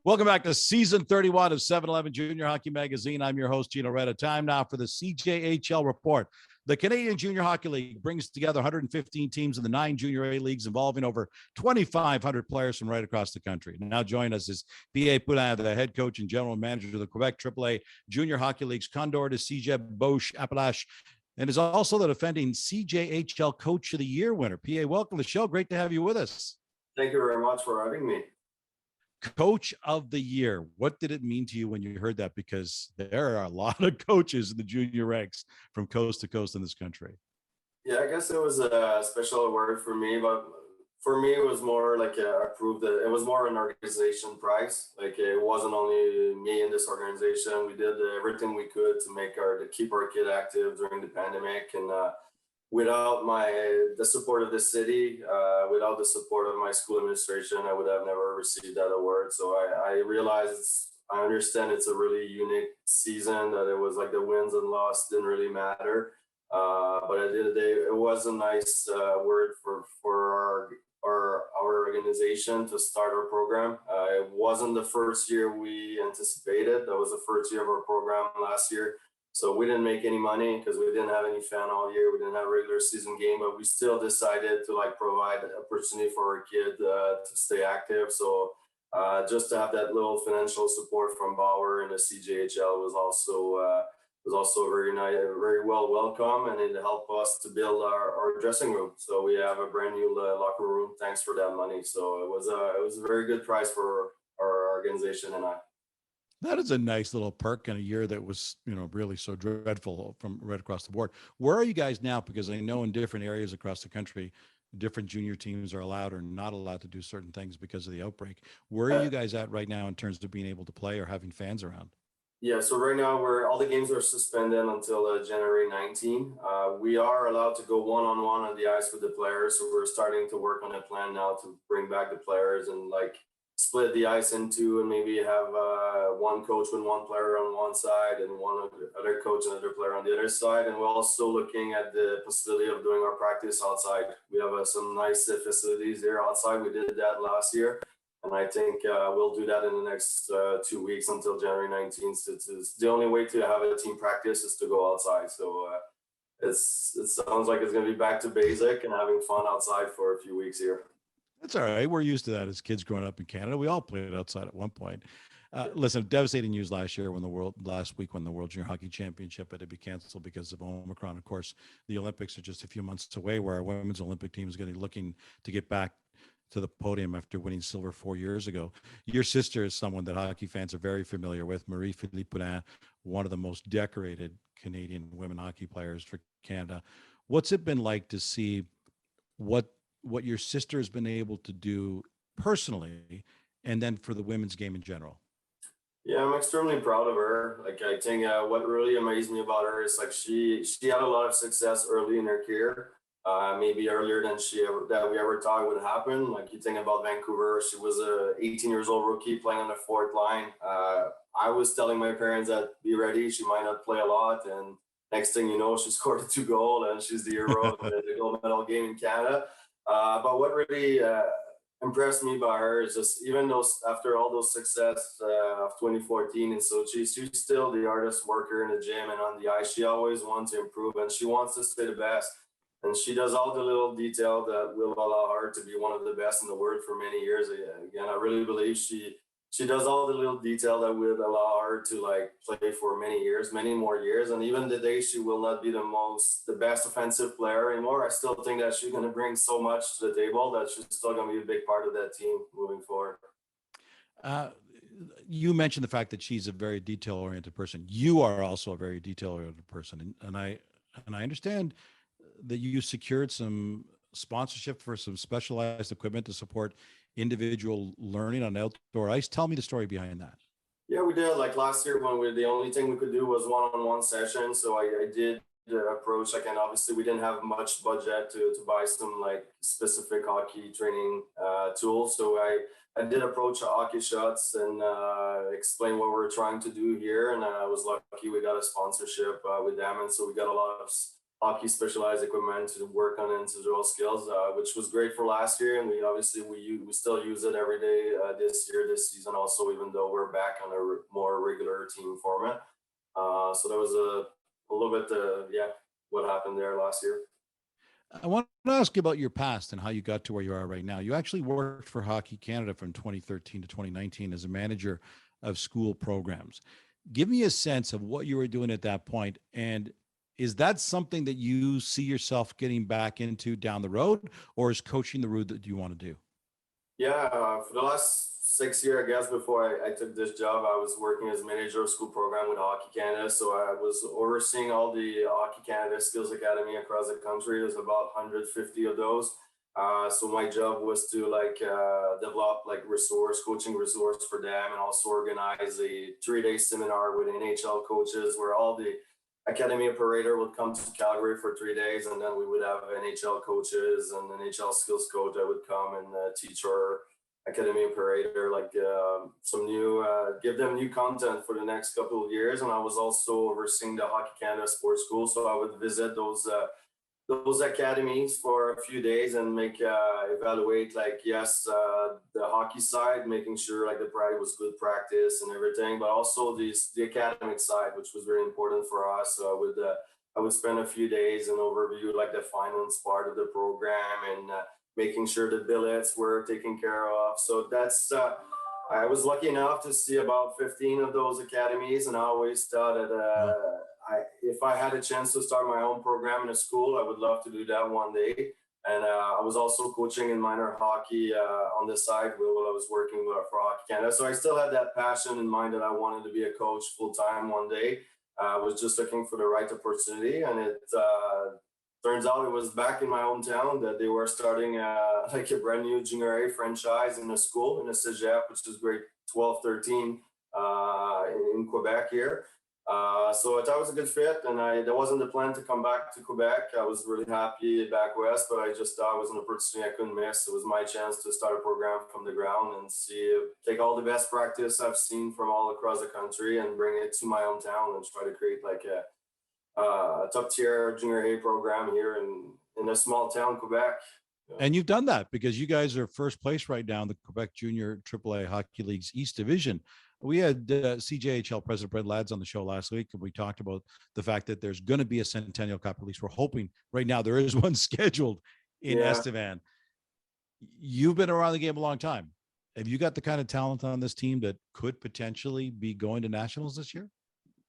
Welcome back to season 31 of 7-Eleven Junior Hockey Magazine. I'm your host, Gino Reda. Time now for the CJHL Report. The Canadian Junior Hockey League brings together 115 teams in the 9 Junior A leagues involving over 2,500 players from right across the country. Now join us is Pier-Alexandre Poulin, the head coach and general manager of the Quebec AAA Junior Hockey League's Condors du Cégep Beauce-Appalaches, and is also the defending CJHL Coach of the Year winner. Pierre, welcome to the show. Great to have you with us. Thank you very much for having me. Coach of the Year. What did it mean to you when you heard that? Because there are a lot of coaches in the junior ranks from coast to coast in this country. Yeah, I guess it was a special award for me, but for me, it was more like it was more an organization prize. Like it wasn't only me in this organization. We did everything we could to keep our kid active during the pandemic, and without the support of the city, without the support of my school administration, I would have never received that award. So I understand it's a really unique season, that it was like the wins and loss didn't really matter. But at the end of the day, it was a nice word for our organization to start our program. It wasn't the first year we anticipated. That was the first year of our program last year. So we didn't make any money because we didn't have any fan all year. We didn't have a regular season game, but we still decided to provide an opportunity for our kid to stay active. So just to have that little financial support from Bauer and the CJHL was also very nice, very well welcome, and it helped us to build our dressing room. So we have a brand new locker room thanks for that money. So it was a very good prize for our organization and I. That is a nice little perk in a year that was, really so dreadful from right across the board. Where are you guys now? Because I know in different areas across the country, different junior teams are allowed or not allowed to do certain things because of the outbreak. Where are you guys at right now in terms of being able to play or having fans around? Yeah, so right now all the games are suspended until January 19. We are allowed to go one-on-one on the ice with the players, so we're starting to work on a plan now to bring back the players and split the ice into, and maybe have one coach with one player on one side and one other coach and other player on the other side. And we're also looking at the possibility of doing our practice outside. We have some nice facilities here outside. We did that last year, and I think we'll do that in the next 2 weeks until January 19th. It's the only way to have a team practice is to go outside. So it sounds like it's going to be back to basic and having fun outside for a few weeks here. That's all right. We're used to that as kids growing up in Canada. We all played outside at one point. Listen, devastating news last week when the World Junior Hockey Championship had to be canceled because of Omicron. Of course, the Olympics are just a few months away, where our women's Olympic team is going to be looking to get back to the podium after winning silver 4 years ago. Your sister is someone that hockey fans are very familiar with, MarieFrance Poulin, one of the most decorated Canadian women hockey players for Canada. What's it been like to see what your sister has been able to do personally, and then for the women's game in general? Yeah, I'm extremely proud of her. I think what really amazed me about her is she had a lot of success early in her career, maybe earlier than we ever thought would happen. You think about Vancouver, she was a 18 years old rookie playing on the fourth line. I was telling my parents that be ready, she might not play a lot, and next thing you know, she scored 2 goals and she's the hero of the gold medal game in Canada. But what really impressed me by her is just, even though after all those success of 2014 in Sochi, she's still the hardest worker in the gym and on the ice. She always wants to improve, and she wants to stay the best. And she does all the little detail that will allow her to be one of the best in the world for many years. Again, I really believe she does all the little detail that would allow her to play for many more years. And even the day she will not be the best offensive player anymore, I still think that she's going to bring so much to the table that she's still going to be a big part of that team moving forward. You mentioned the fact that she's a very detail-oriented person. You are also a very detail-oriented person, and I understand that you secured some sponsorship for some specialized equipment to support individual learning on outdoor ice. Tell me the story behind that. Yeah, we did. Last year, when the only thing we could do was one-on-one session. So I did approach, and obviously we didn't have much budget to buy some specific hockey training tools. So I did approach Hockey Shots and explain what we're trying to do here. And I was lucky we got a sponsorship with them. And so we got a lot of hockey specialized equipment to work on individual skills, which was great for last year. And we still use it every day this season also, even though we're back on a more regular team format. So that was a little bit, what happened there last year. I want to ask you about your past and how you got to where you are right now. You actually worked for Hockey Canada from 2013 to 2019 as a manager of school programs. Give me a sense of what you were doing at that point, and is that something that you see yourself getting back into down the road, or is coaching the route that you want to do? Yeah, for the last 6 years, I guess, before I took this job, I was working as manager of school program with Hockey Canada. So I was overseeing all the Hockey Canada Skills Academy across the country. There's about 150 of those. So my job was to develop coaching resource for them, and also organize a 3-day seminar with NHL coaches where all the academy operator would come to Calgary for 3 days, and then we would have NHL coaches and NHL skills coach that would come and teach our academy operator give them new content for the next couple of years. And I was also overseeing the Hockey Canada Sports School, so I would visit those academies for a few days and evaluate the hockey side, making sure the practice was good practice and everything, but also the academic side, which was very important for us. So I would spend a few days and overview the finance part of the program and making sure the billets were taken care of. So that's I was lucky enough to see about 15 of those academies, and I always thought that if I had a chance to start my own program in a school, I would love to do that one day. And I was also coaching in minor hockey on the side while I was working for Hockey Canada. So I still had that passion in mind that I wanted to be a coach full time one day. I was just looking for the right opportunity, and it turns out it was back in my hometown that they were starting a brand new junior A franchise in a school, in a Cégep, which is grade 12, 13 in Quebec here. So I thought it was a good fit, and there wasn't the plan to come back to Quebec. I was really happy back west, but I just thought it was an opportunity I couldn't miss. It was my chance to start a program from the ground and take all the best practice I've seen from all across the country and bring it to my hometown and try to create a top tier junior A program here in a small town, Quebec. And you've done that because you guys are first place right now in the Quebec Junior AAA Hockey League's East Division. We had CJHL President Brent Lads on the show last week, and we talked about the fact that there's going to be a Centennial Cup. At least we're hoping right now there is one scheduled in Estevan. You've been around the game a long time. Have you got the kind of talent on this team that could potentially be going to nationals this year?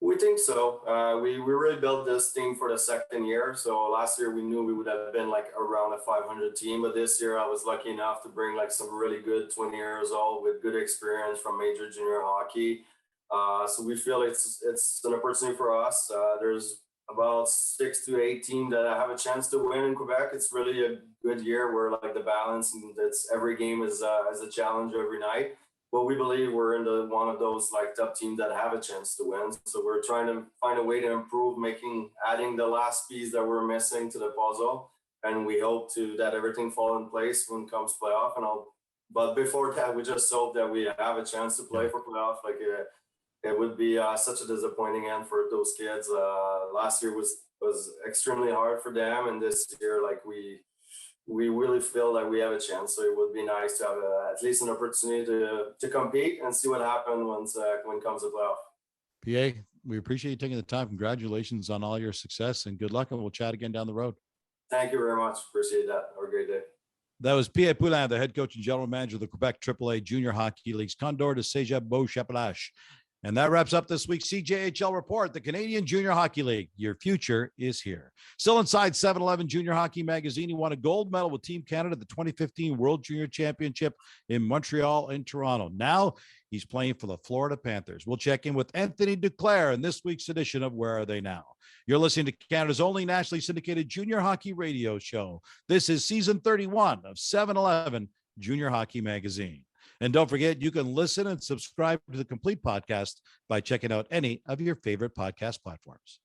We think so. We really built this team for the second year. So last year we knew we would have been around a 500 team, but this year I was lucky enough to bring some really good 20 years old with good experience from major junior hockey. So we feel it's an opportunity for us. There's about 6 to 8 teams that have a chance to win in Quebec. It's really a good year where the balance and every game is a challenge every night. But we believe we're in one of those top teams that have a chance to win. So we're trying to find a way to improve, adding the last piece that we're missing to the puzzle. And we hope that everything fall in place when it comes playoff. But before that, we just hope that we have a chance to play for playoff. It would be such a disappointing end for those kids. Last year was extremely hard for them, and this year we really feel like we have a chance. So it would be nice to have at least an opportunity to compete and see what happens when it comes to playoff. PA, we appreciate you taking the time. Congratulations on all your success, and good luck, and we'll chat again down the road. Thank you very much. Appreciate that. Have a great day. That was Pierre Poulin, the head coach and general manager of the Quebec AAA Junior Hockey League's Condors du Cégep Beauce-Appalaches. And that wraps up this week's CJHL Report, the Canadian Junior Hockey League. Your future is here. Still inside 7-Eleven Junior Hockey Magazine, he won a gold medal with Team Canada at the 2015 World Junior Championship in Montreal and Toronto. Now he's playing for the Florida Panthers. We'll check in with Anthony Duclair in this week's edition of Where Are They Now? You're listening to Canada's only nationally syndicated junior hockey radio show. This is season 31 of 7-Eleven Junior Hockey Magazine. And don't forget, you can listen and subscribe to the complete podcast by checking out any of your favorite podcast platforms.